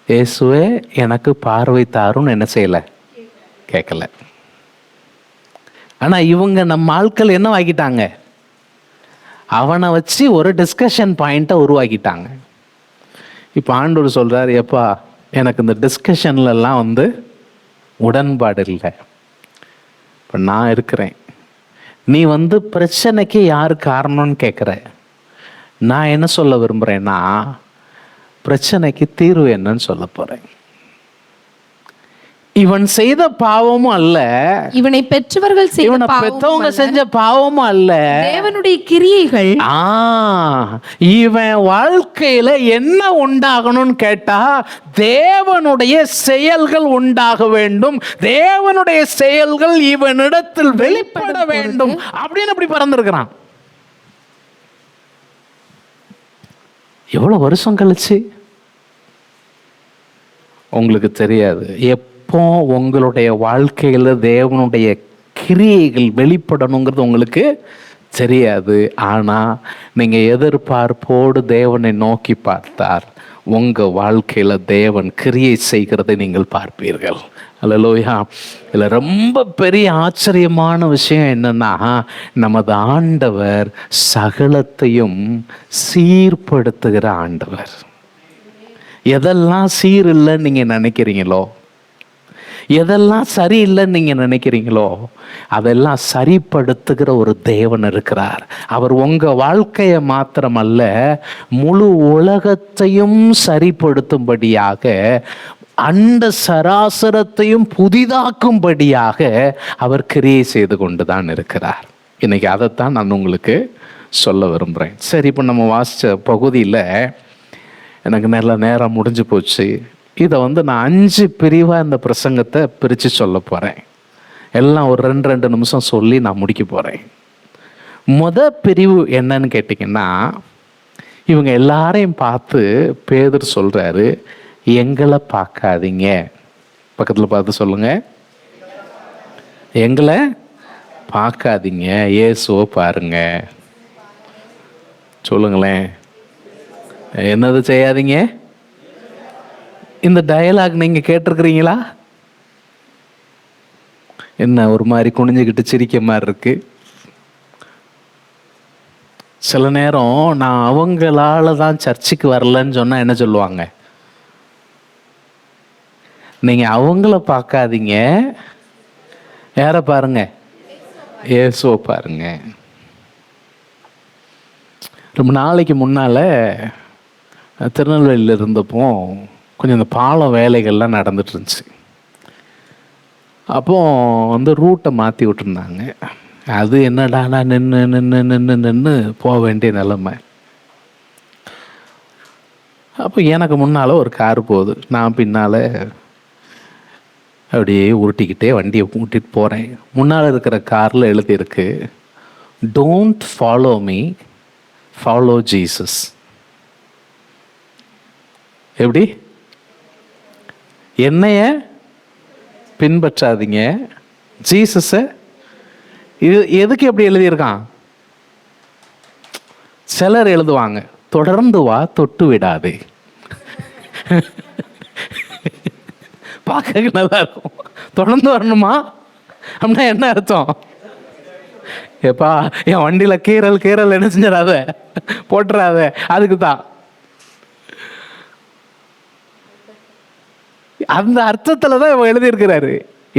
இயேசுவே எனக்கு பார்வை தாருன்னு என்ன செய்யலை, கேட்கல. ஆனால் இவங்க நம்ம ஆட்கள் என்ன ஆக்கிட்டாங்க? அவனை வச்சு ஒரு டிஸ்கஷன் பாயிண்ட்டை உருவாக்கிட்டாங்க. இப்போ ஆண்டவர் சொல்கிறார், எப்பா எனக்கு இந்த டிஸ்கஷன்லலாம் உடன்பாடு இல்லை. இப்போ நான் இருக்கிறேன், நீ பிரச்சனைக்கு யார் காரணம்னு கேட்குற. நான் என்ன சொல்ல விரும்புகிறேன்னா, பிரச்சனைக்கு தீர்வு என்னன்னு சொல்ல போகிறேன். இவன் செய்த பாவமும் அல்ல, இவனை பெற்றவர்கள் இவனை பெற்றவங்க செஞ்ச பாவமும் அல்ல, தேவனுடைய கிரியைகள். இவன் வாழ்க்கையில என்ன உண்டாகணும்னு கேட்டா தேவனுடைய செயல்கள் உண்டாக வேண்டும், தேவனுடைய செயல்கள் இவனிடத்தில் வெளிப்பட வேண்டும் அப்படின்னு அப்படி பறந்திருக்கிறான். எவ்வளவு வருஷம் கழிச்சு உங்களுக்கு தெரியாது. எப்போ உங்களுடைய வாழ்க்கையில் தேவனுடைய கிரியைகள் வெளிப்படணுங்கிறது உங்களுக்கு தெரியாது. ஆனால் நீங்கள் எதிர்பார்ப்போடு தேவனை நோக்கி பார்த்தார் உங்கள் வாழ்க்கையில் தேவன் கிரியை செய்கிறதை நீங்கள் பார்ப்பீர்கள். அல்லேலூயா. இதில் ரொம்ப பெரிய ஆச்சரியமான விஷயம் என்னன்னா, நமது ஆண்டவர் சகலத்தையும் சீர்படுத்துகிற ஆண்டவர். எதெல்லாம் சீரில்லைன்னு நீங்கள் நினைக்கிறீங்களோ, எதெல்லாம் சரியில்லைன்னு நீங்கள் நினைக்கிறீங்களோ, அதெல்லாம் சரிப்படுத்துகிற ஒரு தேவன் இருக்கிறார். அவர் உங்கள் வாழ்க்கையை மாத்திரமல்ல, முழு உலகத்தையும் சரிப்படுத்தும்படியாக, அண்ட சராசரத்தையும் புதிதாக்கும்படியாக அவர் கிரியை செய்து கொண்டு தான் இருக்கிறார். இன்னைக்கு அதைத்தான் நான் உங்களுக்கு சொல்ல விரும்புகிறேன். சரி, இப்போ நம்ம வாசித்த பகுதியில் எனக்கு நல்ல நேரம் முடிஞ்சு போச்சு. இதை நான் 5 பிரிவாக இந்த பிரசங்கத்தை பிரித்து சொல்ல போகிறேன். எல்லாம் ஒரு 2 நிமிஷம் சொல்லி நான் முடிக்க போகிறேன். பிரிவு என்னன்னு கேட்டிங்கன்னா, இவங்க எல்லாரையும் பார்த்து பேதுரு சொல்கிறாரு, எங்களை பார்க்காதீங்க. பக்கத்தில் பார்த்து சொல்லுங்க, எங்களை பார்க்காதீங்க, இயேசுவை பாருங்க. சொல்லுங்களேன், என்னது செய்யாதீங்க? இந்த டயலாக் நீங்கள் கேட்டிருக்கிறீங்களா? என்ன ஒரு மாதிரி குனிஞ்சுக்கிட்டு சிரிக்க மாதிரி இருக்கு. சில நேரம் நான் அவங்களால தான் சர்ச்சுக்கு வரலன்னு சொன்னால் என்ன சொல்லுவாங்க? நீங்கள் அவங்கள பார்க்காதீங்க, யாரை பாருங்க? இயேசுவை பாருங்க. ரொம்ப நாளைக்கு முன்னால் திருநெல்வேலியில் இருந்தப்போ கொஞ்சம் இந்த பாலம் வேலைகள்லாம் நடந்துட்டு இருந்துச்சு. அப்போது ரூட்டை மாற்றி விட்டுருந்தாங்க. அது என்னடானா நின்று நின்று நின்று நின்று போக வேண்டிய நிலைமை. அப்போ எனக்கு முன்னால் ஒரு கார் போகுது, நான் பின்னால் அப்படியே உருட்டிக்கிட்டே வண்டியை ஊட்டிட்டு போகிறேன். முன்னால் இருக்கிற காரில் எழுதியிருக்கு, don't follow me, follow Jesus. எப்படி? என்னைய பின்பற்றாதீங்க, ஜீசஸை. இது எதுக்கு எப்படி எழுதியிருக்கான்? சிலர் எழுதுவாங்க, தொடர்ந்து வா, தொட்டு விடாதே. பார்க்க நல்லா இருக்கும். தொடர்ந்து வரணுமா அப்படின்னா என்ன அர்த்தம்? ஏப்பா, என் வண்டியில் கீரல் என்ன செஞ்சிடாத, போட்டுறாத. அதுக்கு தான் அந்த அர்த்தத்தில் தான் இவன் எழுதியிருக்கிறாரு,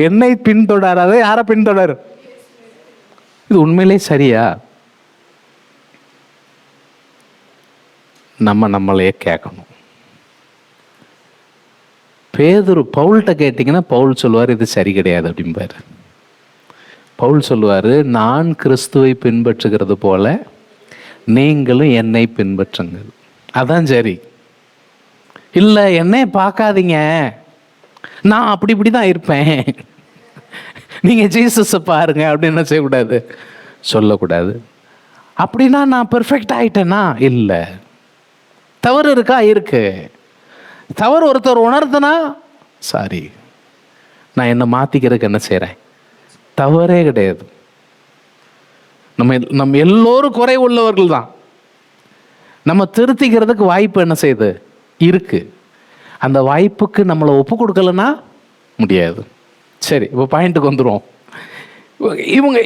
என்னை பின்தொடராத. யாரை பின்தொடர்? இது உண்மையிலே சரியா? நம்மளையே கேட்கணும். பேதுரு பவுல்கிட்ட கேட்டிங்கன்னா பவுல் சொல்லுவார், இது சரி கிடையாது அப்படிம்பார். பவுல் சொல்லுவார், நான் கிறிஸ்துவை பின்பற்றுகிறது போல நீங்களும் என்னை பின்பற்றுங்கள். அதான் சரி. இல்லை, என்னை பார்க்காதீங்க, நான் அப்படி இப்படி தான் இருப்பேன், நீங்கள் ஜீசஸை பாருங்க அப்படின்னு என்ன செய்யக்கூடாது? சொல்லக்கூடாது. அப்படின்னா நான் பெர்ஃபெக்ட் ஆகிட்டேன்னா? இல்லை, தவறு இருக்கா? இருக்கு. தவறு ஒருத்தர் உணர்த்தனா, சாரி, நான் என்னை மாற்றிக்கிறதுக்கு என்ன செய்கிறேன்? தவறே கிடையாது. நம்ம எல்லோரும் குறை உள்ளவர்கள் தான். நம்ம திருத்திக்கிறதுக்கு வாய்ப்பு என்ன செய்யுது? இருக்கு. அந்த வாய்ப்புக்கு நம்மளை ஒப்பு கொடுக்கலன்னா முடியாது. சரி, இப்போ பாயிண்ட்டுக்கு வந்துடுவோம்.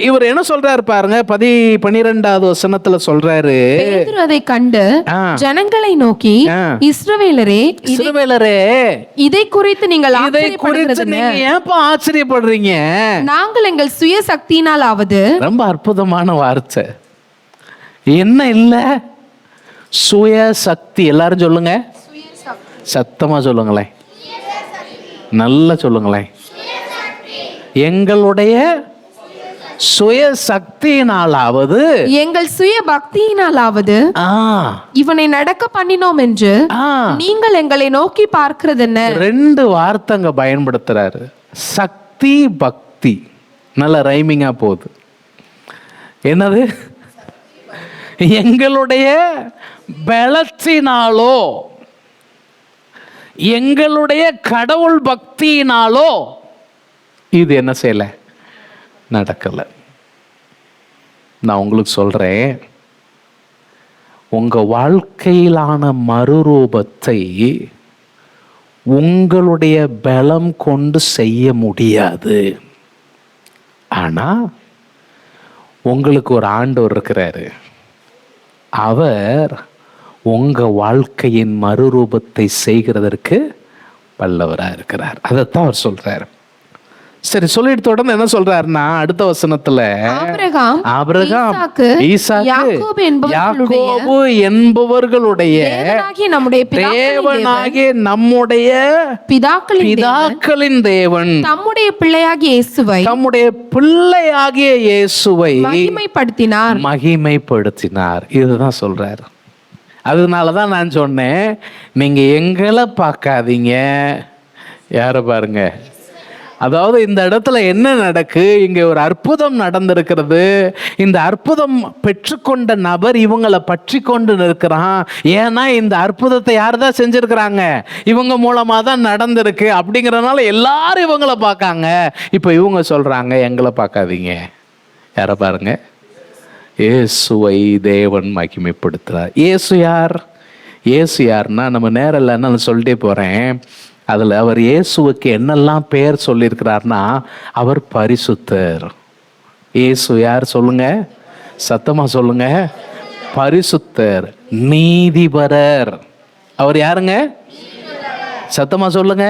இவர் என்ன சொல்றாரு பாருங்க, 12வது வசனத்துல சொல்றாரு, பேதுரு அதை கண்டு ஜனங்களை நோக்கி, இஸ்ரவேலரே, இதை குறித்து நீங்கள் ஏன்பா ஆச்சரியப்படுறீங்க? நாங்கள் எங்கள் சுய சக்தியினாலாவது. ரொம்ப அற்புதமான வார்த்தை. என்ன இல்ல? சுய சக்தி. எல்லாரும் சொல்லுங்க, சத்தமா சொல்லுங்களேன், நல்லா சொல்லுங்களேன். எங்களுடைய சுய சக்தியினாலாவது, எங்கள் சுய பக்தியினாலாவது இவனை நடக்க பண்ணினோம் என்று நீங்கள் எங்களை நோக்கி பார்க்கிறது என்ன? 2 வார்த்தைங்க பயன்படுத்துறாரு, சக்தி பக்தி. நல்ல ரைமிங்கா போகுது. என்னது? எங்களுடைய பலத்தினாலோ எங்களுடைய கடவுள் பக்தியினாலோ இது என்ன செய்யல? நடக்கல. நான் உங்களுக்கு சொல்றேன், உங்க வாழ்க்கையிலான மறுரூபத்தை உங்களுடைய பலம் கொண்டு செய்ய முடியாது. ஆனா உங்களுக்கு ஒரு ஆண்டவர் இருக்கிறாரு. அவர் உங்க வாழ்க்கையின் மறுரூபத்தை செய்கிறதற்கு வல்லவராக இருக்கிறார். அதைத்தான் அவர் சொல்றார். சரி, சொல்லிட்டு தொடர்ந்து என்ன சொல்றாருன்னா அடுத்த வசனத்துல, ஆபிரகாம், ஈசாக்கு, யாக்கோபு என்பவர்களுடைய தேவனாகிய நம்முடைய பிதாக்களின் தேவன் தம்முடைய பிள்ளையாகிய இயேசுவை மகிமைப்படுத்தினார். இதுதான் சொல்றாரு. அதனாலதான் நான் சொன்னேன், நீங்க எங்களை பார்க்காதீங்க, யார பாருங்க. அதாவது இந்த இடத்துல என்ன நடக்கு, இங்க ஒரு அற்புதம் நடந்திருக்கிறது. இந்த அற்புதம் பெற்றுக்கொண்ட நபர் இவங்களை பற்றி கொண்டு நிற்கிறான். ஏன்னா இந்த அற்புதத்தை யார் தான் செஞ்சிருக்கிறாங்க, இவங்க மூலமா தான் நடந்திருக்கு. அப்படிங்கிறதுனால எல்லாரும் இவங்களை பார்க்காங்க. இப்போ இவங்க சொல்றாங்க, எங்களை பார்க்காதீங்க, யார பாருங்க, இயேசுவை தேவன் மகிமைப்படுத்துறார். இயேசு யார்? இயேசு யாருன்னா நம்ம நேரம் இல்லைன்னு நான் சொல்லிட்டே போறேன். அதில் அவர் இயேசுவுக்கு என்னெல்லாம் பெயர் சொல்லியிருக்கிறார்னா, அவர் பரிசுத்தர். இயேசு யார் சொல்லுங்க, சத்தமா சொல்லுங்க. பரிசுத்தர், நீதிபரர். அவர் யாருங்க? சத்தமா சொல்லுங்க.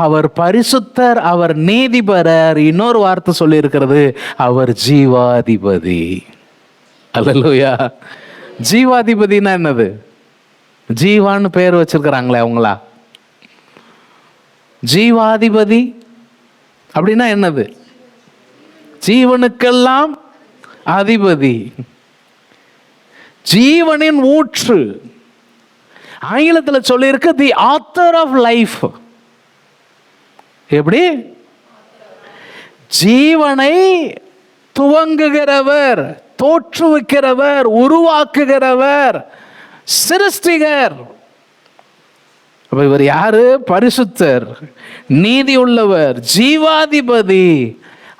அவர் பரிசுத்தர், அவர் நீதிபரர். இன்னொரு வார்த்தை சொல்லி இருக்கிறது, அவர் ஜீவாதிபதி. அல்லேலூயா. ஜீவாதிபதினா என்னது? ஜீவான்னு பேர் வச்சிருக்கிறாங்களே அவங்களா? ஜீவாதிபதி அப்படின்னா என்னது? ஜீவனுக்கெல்லாம் அதிபதி, ஜீவனின் ஊற்று. ஆங்கிலத்தில் சொல்லியிருக்கு தி ஆத்தர் ஆஃப் லைஃப். எப்படி? ஜீவனை துவங்குகிறவர், தோற்றுவிக்கிறவர், உருவாக்குகிறவர், சிருஷ்டிகர். அப்ப இவர் யாரு? பரிசுத்தர், நீதி உள்ளவர், ஜீவாதிபதி.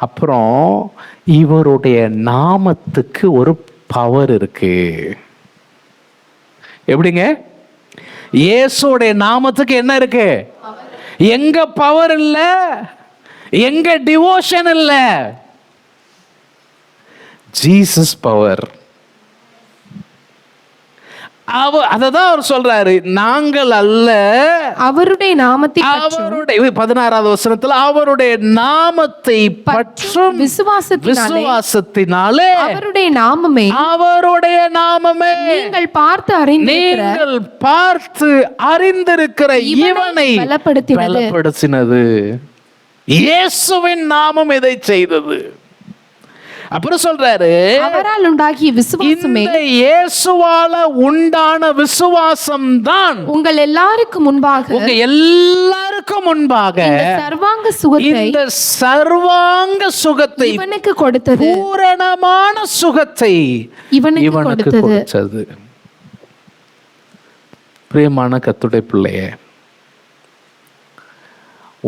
அப்புறம் இவருடைய நாமத்துக்கு ஒரு பவர் இருக்கு. எப்படிங்க? இயேசுடைய நாமத்துக்கு என்ன இருக்கு? எங்க பவர் இல்ல, எங்க டிவோஷன் இல்ல, ஜீசஸ் பவர். அததான் அவர் சொல்றாரு, நாங்கள் அல்ல, அவருடைய நாமத்தை, அவருடைய 16வது வசனத்துல, அவருடைய நாமத்தை பற்றும் விசுவாசத்தினாலே அவருடைய நாமமே, அவருடைய நாமமே நீங்கள் பார்த்து அறிந்திருக்கிற இவனை பலப்படுத்தினது. இயேசுவின் நாமம் இதை செய்தது. அப்புறம் சொல்றாரு, அவரால் உண்டாகிய விசுவாசமே, இந்த இயேசுவால உண்டான விசுவாசம் தான் உங்கள் எல்லாருக்கும் முன்பாக இந்த சர்வாங்க சுகத்தை இவனுக்கு கொடுத்தது, பூரணமான சுகத்தை இவனுக்கு கொடுத்தது. பிரியமான கர்த்தருடைய பிள்ளையே,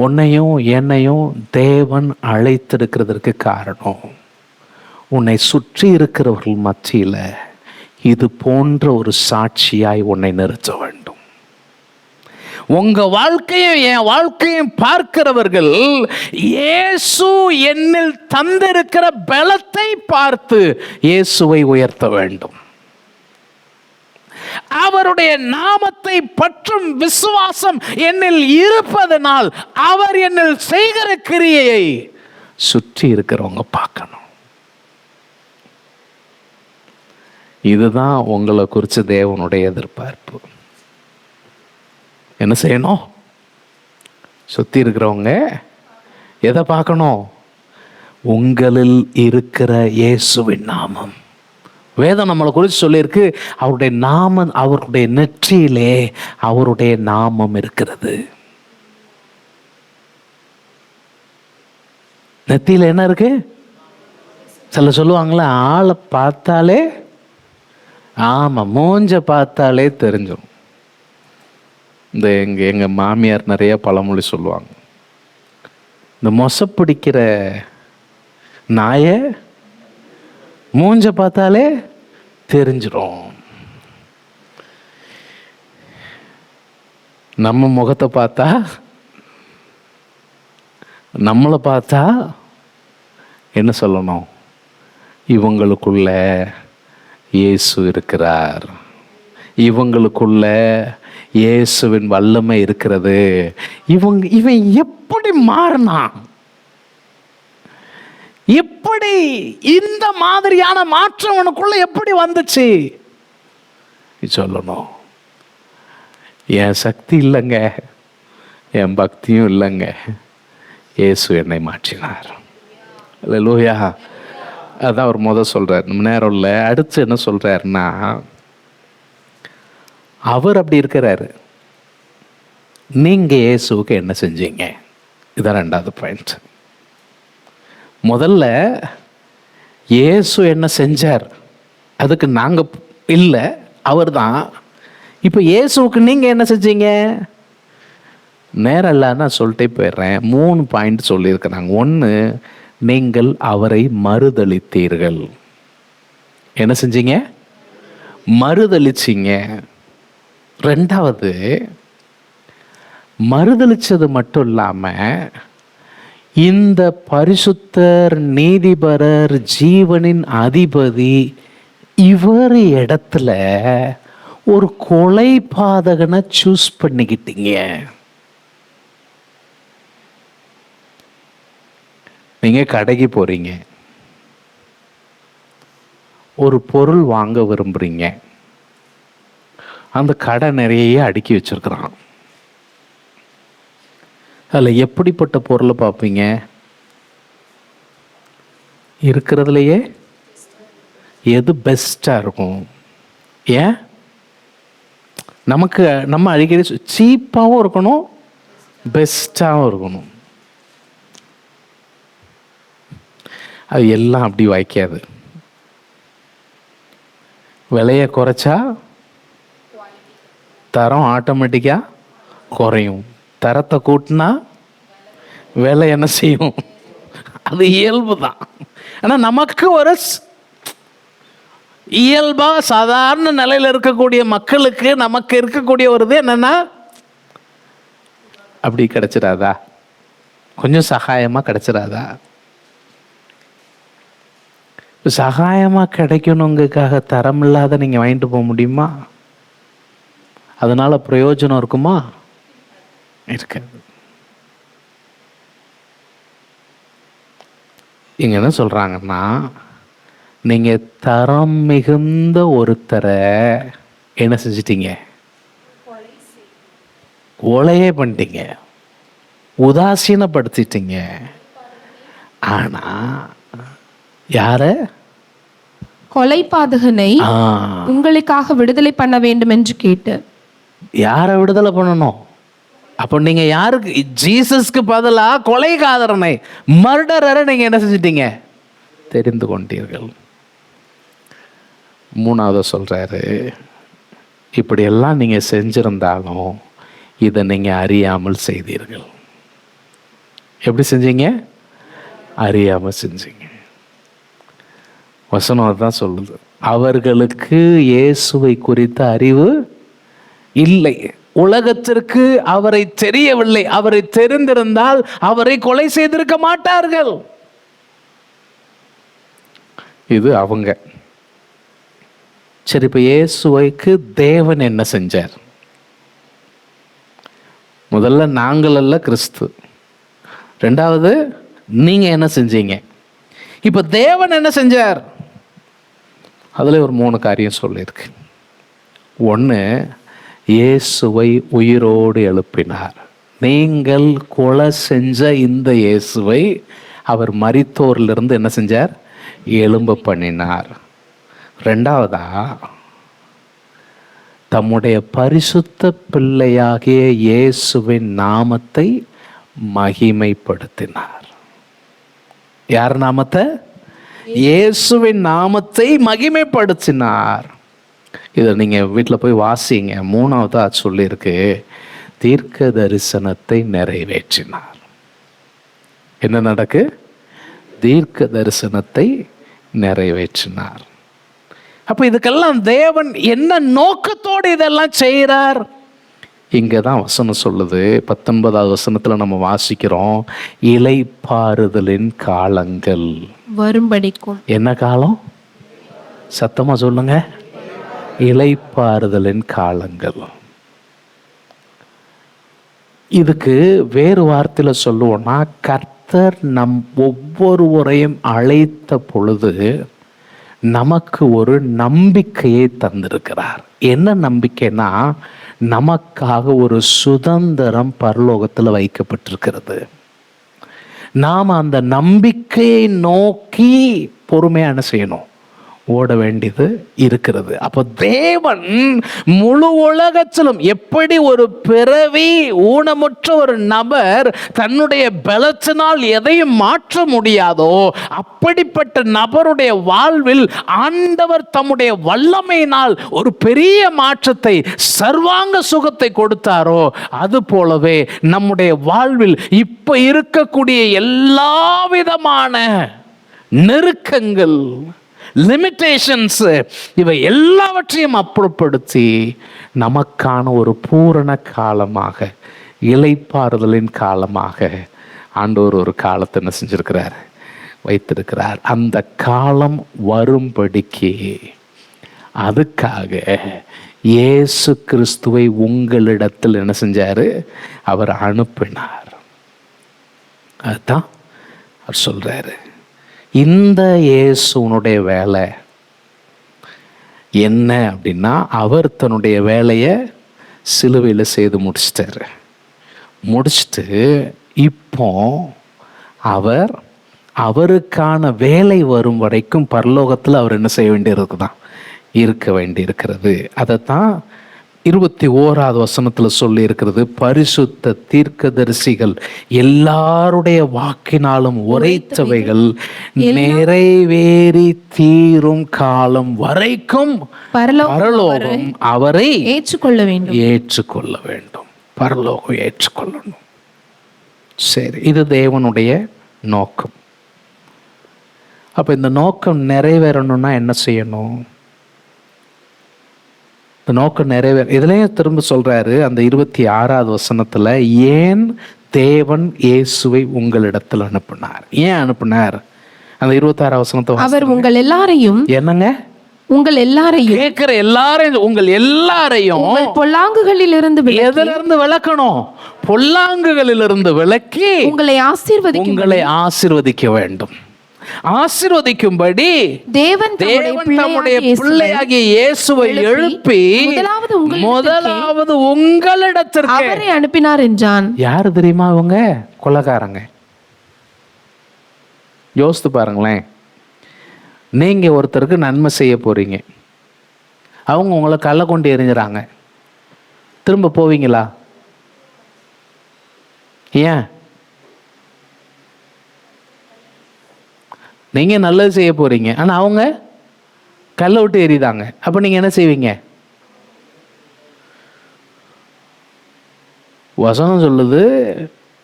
உன்னையும் என்னையும் தேவன் அழைத்திருக்கிறதற்கு காரணம், உன்னை சுற்றி இருக்கிறவர்கள் மத்தியில் இது போன்ற ஒரு சாட்சியாய் உன்னை நிறுத்த வேண்டும். உங்க வாழ்க்கையும் என் வாழ்க்கையும் பார்க்கிறவர்கள் இயேசு என்னில் தந்திருக்கிற பலத்தை பார்த்து இயேசுவை உயர்த்த வேண்டும். அவருடைய நாமத்தை பற்றும் விசுவாசம் என்னில் இருப்பதனால் அவர் என்னில் செய்கிற கிரியையை சுற்றி இருக்கிறவங்க பார்க்கணும். இதுதான் உங்களை குறித்து தேவனுடைய எதிர்பார்ப்பு. என்ன செய்யணும்? சுற்றி இருக்கிறவங்க எதை பார்க்கணும்? உங்களில் இருக்கிற இயேசுவின் நாமம். வேதம் நம்மளை குறித்து சொல்லியிருக்கு, அவருடைய நாமம், அவருடைய நெற்றியிலே அவருடைய நாமம் இருக்கிறது. நெத்தியில் என்ன இருக்கு? சில சொல்லுவாங்களே, ஆளை பார்த்தாலே, ஆமாம், மூஞ்ச பார்த்தாலே தெரிஞ்சிடும். இந்த எங்கள் மாமியார் நிறைய பழமொழி சொல்லுவாங்க. இந்த மொசப்பிடிக்கிற நாயை மூஞ்ச பார்த்தாலே தெரிஞ்சிடும். நம்ம முகத்தை பார்த்தா, நம்மளை பார்த்தா என்ன சொல்லணும்? இவங்களுக்குள்ள இயேசு இருக்கிறார், இவங்களுக்குள்ள இயேசுவின் வல்லமை இருக்கிறது. இவன் எப்படி மாறினான்? எப்படி இந்த மாதிரியான மாற்றம் உனக்குள்ள எப்படி வந்துச்சு சொல்லணும். என் சக்தி இல்லைங்க, என் பக்தியும் இல்லைங்க, இயேசு என்னை மாற்றினார். அல்லேலூயா. அதான் அவர் முதல் சொல்றார். நம்ம நேரம் இல்லை. அடுத்து என்ன சொல்றாருன்னா, அவர் அப்படி இருக்கிறாரு, நீங்க இயேசுவுக்கு என்ன செஞ்சீங்க? இதான் ரெண்டாவது பாயிண்ட். முதல்ல இயேசு என்ன செஞ்சார், அதுக்கு நாங்க இல்லை, அவர் தான். இப்போ இயேசுவுக்கு நீங்க என்ன செஞ்சீங்க? நேரம் இல்லை, நான் சொல்லிட்டே போயிடுறேன். 3 பாயிண்ட் சொல்லியிருக்கிறாங்க. 1, நீங்கள் அவரை மறுதலித்தீர்கள். என்ன செஞ்சீங்க? மறுதலிச்சிங்க. 2வது, மறுதலிச்சது மட்டும் இல்லாம இந்த பரிசுத்தர், நீதிபரர், ஜீவனின் அதிபதி இவர் இடத்துல ஒரு கொலை பாதகனை சூஸ் பண்ணிக்கிட்டீங்க. நீங்க கடைக்கு போறீங்க, ஒரு பொருள் வாங்க விரும்புறீங்க. அந்த கடை நிறைய அடுக்கி வச்சிருக்கிறான். அதில் எப்படிப்பட்ட பொருளை பார்ப்பீங்க? இருக்கிறதுலையே எது பெஸ்ட்டாக இருக்கும்? ஏன்? நம்ம அடிக்கடி சீப்பாகவும் இருக்கணும், பெஸ்ட்டாகவும் இருக்கணும். அது எல்லாம் அப்படி வாய்க்காது. விலையை குறைச்சா தரம் ஆட்டோமேட்டிக்காக குறையும். தரத்தை கூட்டினா விலை என்ன செய்யும்? அது இயல்பு தான். ஆனால் நமக்கு ஒரு இயல்பா சாதாரண நிலையில் இருக்கக்கூடிய மக்களுக்கு நமக்கு இருக்கக்கூடிய ஒரு இது என்னன்னா, அப்படி கிடைச்சிடாதா? கொஞ்சம் சகாயமா கிடைச்சிடாதா? சகாயமா கிடைக்கணுங்கிறதுக்காக தரம் இல்லாத நீங்க வாங்கிட்டு போக முடியுமா? அதனால பிரயோஜனம் இருக்குமா? இருக்காது. இங்க என்ன சொல்றாங்கன்னா, நீங்க தரம் மிகுந்த ஒருத்தரை என்ன செஞ்சிட்டீங்க? கொலையே பண்ணிட்டீங்க, உதாசீனப்படுத்திட்டீங்க. ஆனா யார? கொலைபாதகனை உங்களுக்காக விடுதலை பண்ண வேண்டும் என்று கேட்டு. யார விடுதலை பண்ணணும்? அப்போ நீங்க யாருக்கு? ஜீசஸ்க்கு பதிலா கொலைகாரனை, மர்டரரை நீங்க என்ன செஞ்சிட்டீங்க? தெரிந்து கொண்டீர்கள். 3வது சொல்றாரு, இப்படியெல்லாம் நீங்க செஞ்சிருந்தாலும் இதை நீங்க அறியாமல் செய்தீர்கள். எப்படி செஞ்சீங்க? அறியாமல் செஞ்சீங்க. வசனம் தான் சொல்லுது, அவர்களுக்கு இயேசுவை குறித்த அறிவு இல்லை, உலகத்திற்கு அவரை தெரியவில்லை. அவரை தெரிந்திருந்தால் அவரை கொலை செய்திருக்க மாட்டார்கள். இது அவங்க. சரி, இப்ப இயேசுவைக்கு தேவன் என்ன செஞ்சார்? முதல்ல நாங்கள் அல்ல, கிறிஸ்து. 2வது நீங்க என்ன செஞ்சீங்க? இப்ப தேவன் என்ன செஞ்சார்? அதுல ஒரு 3 காரியம் சொல்லியிருக்கு. 1, இயேசுவை உயிரோடு எழுப்பினார். நீங்கள் கொலை செஞ்ச இந்த இயேசுவை அவர் மரித்தோரிலிருந்து என்ன செஞ்சார்? எழும்ப பண்ணினார். 2வதா, தம்முடைய பரிசுத்த பிள்ளையாகிய இயேசுவின் நாமத்தை மகிமைப்படுத்தினார். யார் நாமத்தை? இயேசுவின் நாமத்தை மகிமைப்படுத்தினார். இதை நீங்க வீட்டில் போய் வாசிங்க. 3வதா சொல்லியிருக்கு, தீர்க்க தரிசனத்தை நிறைவேற்றினார். என்ன நடக்கு? தீர்க்க தரிசனத்தை நிறைவேற்றினார். அப்ப இதுக்கெல்லாம் தேவன் என்ன நோக்கத்தோடு இதெல்லாம் செய்கிறார்? இங்கே தான் வசனம் சொல்லுது. 19வது வசனத்தில் நம்ம வாசிக்கிறோம், இளைப்பாறுதலின் காலங்கள் வரும்படிக்கும். என்ன காலம்? சத்தமா சொல்லுங்க. இளைப்பாறுதலின் காலங்கள். இதுக்கு வேறு வார்த்தையில் சொல்லுவோம்னா, கர்த்தர் நம் ஒவ்வொருவரையும் அழைத்த பொழுது நமக்கு ஒரு நம்பிக்கையை தந்திருக்கிறார். என்ன நம்பிக்கைனா, நமக்காக ஒரு சுதந்திரம் பரலோகத்தில் வைக்கப்பட்டிருக்கிறது. நாம் அந்த நம்பிக்கையை நோக்கி பொறுமையான செய்யணும், ஓட வேண்டியது இருக்கிறது. அப்போ தேவன் முழு உலகத்திலும் எப்படி ஒரு பிறவி ஊனமுற்ற ஒரு நபர் தன்னுடைய பலத்தினால் எதையும் மாற்ற முடியாதோ, அப்படிப்பட்ட நபருடைய வாழ்வில் ஆண்டவர் தம்முடைய வல்லமையினால் ஒரு பெரிய மாற்றத்தை, சர்வாங்க சுகத்தை கொடுத்தாரோ, அது போலவே நம்முடைய வாழ்வில் இப்ப இருக்கக்கூடிய எல்லா விதமான நெருக்கங்கள், லிமிட்டேஷன்ஸ், இவை எல்லாவற்றையும் அப்புறப்படுத்தி நமக்கான ஒரு பூரண காலமாக, இளைப்பாறுதலின் காலமாக ஆண்டவர் ஒரு காலத்தை என்ன செஞ்சிருக்கிறார்? வைத்திருக்கிறார். அந்த காலம் வரும்படிக்கு அதுக்காக இயேசு கிறிஸ்துவை உங்களிடத்தில் என்ன செஞ்சாரு? அவர் அனுப்பினார். அதுதான் அவர் சொல்றாரு. இந்த இயேசுனுடைய வேலை என்ன அப்படின்னா, அவர் தன்னுடைய வேலையை சிலுவையில் செய்து முடிச்சுட்டு இப்போ அவருக்கான வேலை வரும் வரைக்கும் பரலோகத்தில் அவர் என்ன செய்ய வேண்டியிருக்குதான்? இருக்க வேண்டி இருக்கிறது. அதைத்தான் 21வது வசனத்துல சொல்லி இருக்கிறது. பரிசுத்த தீர்க்கதரிசிகள் எல்லாருடைய வாக்கினாலும் உரைத்தவைகள் நிறைவேறி தீரும் காலம் வரைக்கும் பரலோகம் அவரை ஏற்றுக்கொள்ள வேண்டும். பரலோகம் ஏற்றுக்கொள்ளணும். சரி, இது தேவனுடைய நோக்கம். அப்ப இந்த நோக்கம் நிறைவேறணும்னா என்ன செய்யணும்? இந்த நோக்கம் இதுலயும் திரும்ப சொல்றாரு அந்த 26வது வசனத்துல, ஏன் தேவன் இயேசுவை உங்களிடத்தில் அனுப்பினார்? ஏன் அனுப்பினார்? அந்த 26வது வசனத்தை, அவர் உங்கள் எல்லாரையும், என்னங்க, உங்கள் எல்லாரையும், கேட்கிற எல்லாரையும், உங்கள் எல்லாரையும் பொல்லாங்குகளில் இருந்து, எதிலிருந்து விளக்கணும்? பொல்லாங்குகளிலிருந்து விலக்கி உங்களை ஆசீர்வதிக்க வேண்டும். ஆசீர்வதிக்கும்படி தேவன் தம்முடைய பிள்ளையாகிய இயேசுவை எழுப்பி முதலாவது உங்களிடத்திற்கு அவரை அனுப்பினார் என்றான். யாரு தெரியுமா? அவங்க கொலைகாரங்க. யோசித்து பாருங்களேன். நீங்க ஒருத்தருக்கு நன்மை செய்ய போறீங்க, அவங்க உங்களை கல்லை கொண்டு எறிஞ்சுறாங்க, திரும்ப போவீங்களா? ஏன்? நீங்க நல்லது செய்ய போறீங்க, ஆனா அவங்க கல்லை விட்டு எறிதாங்க. அப்ப நீங்க என்ன செய்வீங்க? வசனம் சொல்லுது,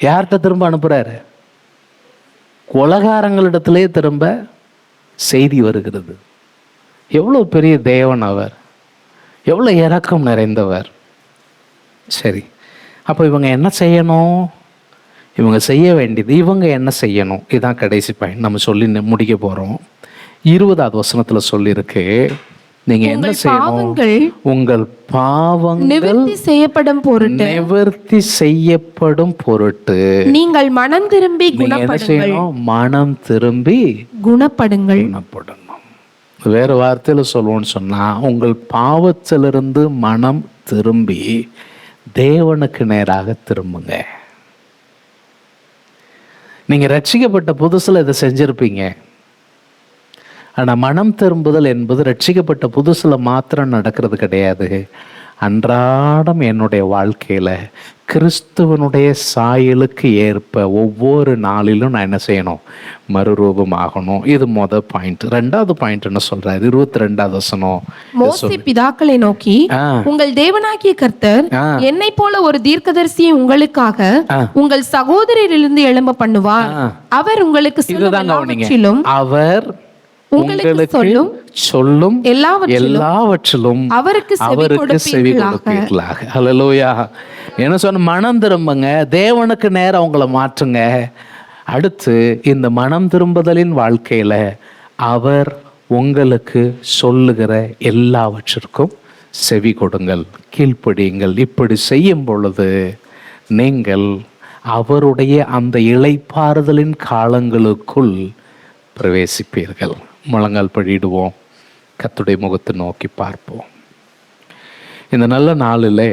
யார்கிட்ட திரும்ப அனுப்புறாரு? கொலைகாரங்களிடத்திலே திரும்ப செய்தி வருகிறது. எவ்வளவு பெரிய தேவன் அவர், எவ்வளவு இரக்கம் நிறைந்தவர். சரி, அப்போ இவங்க என்ன செய்யணும்? இவங்க செய்ய வேண்டியது, இவங்க என்ன செய்யணும்? இதுதான் கடைசி பாயிண்ட், நம்ம சொல்லி முடிக்க போறோம். 20வது வசனத்துல சொல்லியிருக்கு, நீங்க என்ன செய்யணும்? உங்கள் பாவங்கள் நிவர்த்தி செய்யப்படும் பொருட்டு நீங்கள் மனம் திரும்பி குணப்படணும். வேற வார்த்தையில சொல்லுவோம்னு சொன்னா, உங்கள் பாவத்திலிருந்து மனம் திரும்பி தேவனுக்கு நேராக திரும்புங்க. நீங்க ரட்சிக்கப்பட்ட புதுசுல இதை செஞ்சிருப்பீங்க. ஆனா மனம் திரும்புதல் என்பது ரட்சிக்கப்பட்ட புதுசுல மாத்திரம் நடக்கிறது கிடையாது. அன்றாடம் என்னுடைய வாழ்க்கையில கிறிஸ்துவனுடைய சாயலுக்கு ஏற்ப ஒவ்வொரு நாளிலும் நான் என்ன செய்யணும்? மறுரூபம் ஆகணும். இது முதல் பாயிண்ட். 2வது பாயிண்ட் என்ன சொல்றாரு? 22வது வசனம், மோசே பிதாக்களை நோக்கி, உங்கள் தேவனாகிய கர்த்தர் என்னை போல ஒரு தீர்க்கதரிசியை உங்களுக்காக உங்கள் சகோதரரிலிருந்து எழும்ப பண்ணுவார். அவர் உங்களுக்கு அவர் உங்களுக்கு சொல்லும் எல்லாவற்றிலும் அவருக்கு செவி கொடுப்பீர்களாக. ஹல்லேலூயா. என்ன சொன்ன, மனம் திரும்புங்க, தேவனுக்கு நேரம் உங்களை மாற்றுங்க. அடுத்து இந்த மனம் திரும்புதலின் வாழ்க்கையில அவர் உங்களுக்கு சொல்லுகிற எல்லாவற்றிற்கும் செவி கொடுங்கள், கீழ்ப்படியுங்கள். இப்படி செய்யும் பொழுது நீங்கள் அவருடைய அந்த இளைப்பாறுதலின் காலங்களுக்குள் பிரவேசிப்பீர்கள். முழங்கால் படியிடுவோம், கர்த்தருடைய முகத்தை நோக்கி பார்ப்போம். இந்த நல்ல நாளில்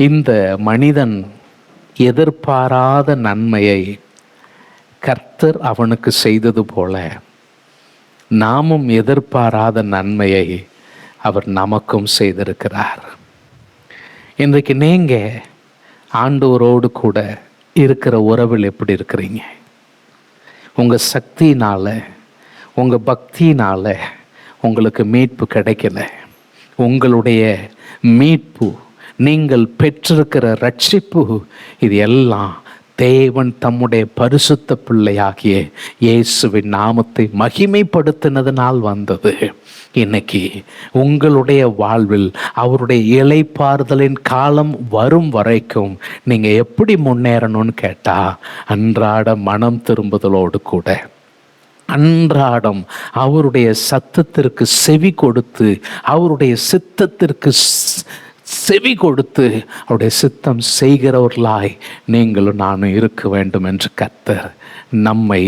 இந்த மனிதன் எதிர்பாராத நன்மையை கர்த்தர் அவனுக்கு செய்தது போல நாமும் எதிர்பாராத நன்மையை அவர் நமக்கும் செய்திருக்கிறார். இன்றைக்கு நீங்கள் ஆண்டவரோடு கூட இருக்கிற உறவில் எப்படி இருக்கிறீங்க? உங்கள் சக்தியினால், உங்கள் பக்தியினால் உங்களுக்கு மீட்பு கிடைக்கல. உங்களுடைய மீட்பு, நீங்கள் பெற்றிருக்கிற ரட்சிப்பு, இது எல்லாம் தேவன் தம்முடைய பரிசுத்த பிள்ளையாகிய இயேசுவின் நாமத்தை மகிமைப்படுத்தினதனால் வந்தது. இன்னைக்கு உங்களுடைய வாழ்வில் அவருடைய இளைப்பாறுதலின் காலம் வரும் வரைக்கும் நீங்கள் எப்படி முன்னேறணும்னு கேட்டால், அன்றாட மனம் திரும்புதலோடு கூட அன்றாடம் அவருடைய சத்தத்திற்கு செவி கொடுத்து, அவருடைய சித்தத்திற்கு செவி கொடுத்து, அவருடைய சித்தம் செய்கிறவர்களாய் நீங்களும் நானும் இருக்க வேண்டும் என்று கர்த்தர் நம்மை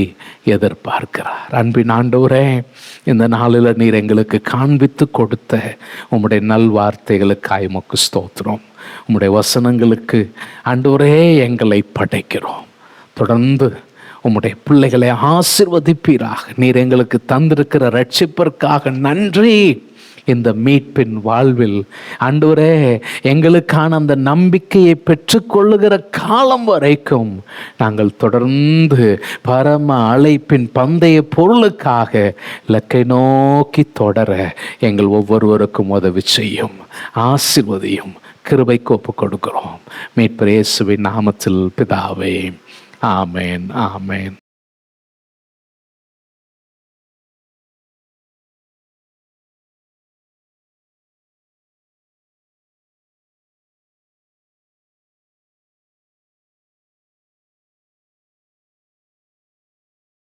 எதிர்பார்க்கிறார். அன்பின் ஆண்டவரே, இந்த நாளில் நீர் எங்களுக்கு காண்பித்து கொடுத்த உம்முடைய நல்வார்த்தைகளுக்காய் உமக்கு ஸ்தோத்திரம். உம்முடைய வசனங்களுக்கு ஆண்டவரே எங்களை படைக்கிறோம். தொடர்ந்து உம்முடைய பிள்ளைகளை ஆசீர்வதிப்பீராக. நீர் எங்களுக்கு தந்திருக்கிற ரட்சிப்பிற்காக நன்றி. இந்த மீட்பின் வாழ்வில் ஆண்டவரே எங்களுக்கான அந்த நம்பிக்கையை பெற்றுக்கொள்ளுகிற காலம் வரைக்கும் நாங்கள் தொடர்ந்து பரம அழைப்பின் பந்தய பொருளுக்காக இலக்கை நோக்கி தொடர எங்கள் ஒவ்வொருவருக்கும் உதவி செய்யும், ஆசீர்வதியும். கிருபைக்கு ஒப்புக் கொடுக்கிறோம் மீட்பர் இயேசுவின் நாமத்தில் பிதாவே, ஆமேன், ஆமேன்.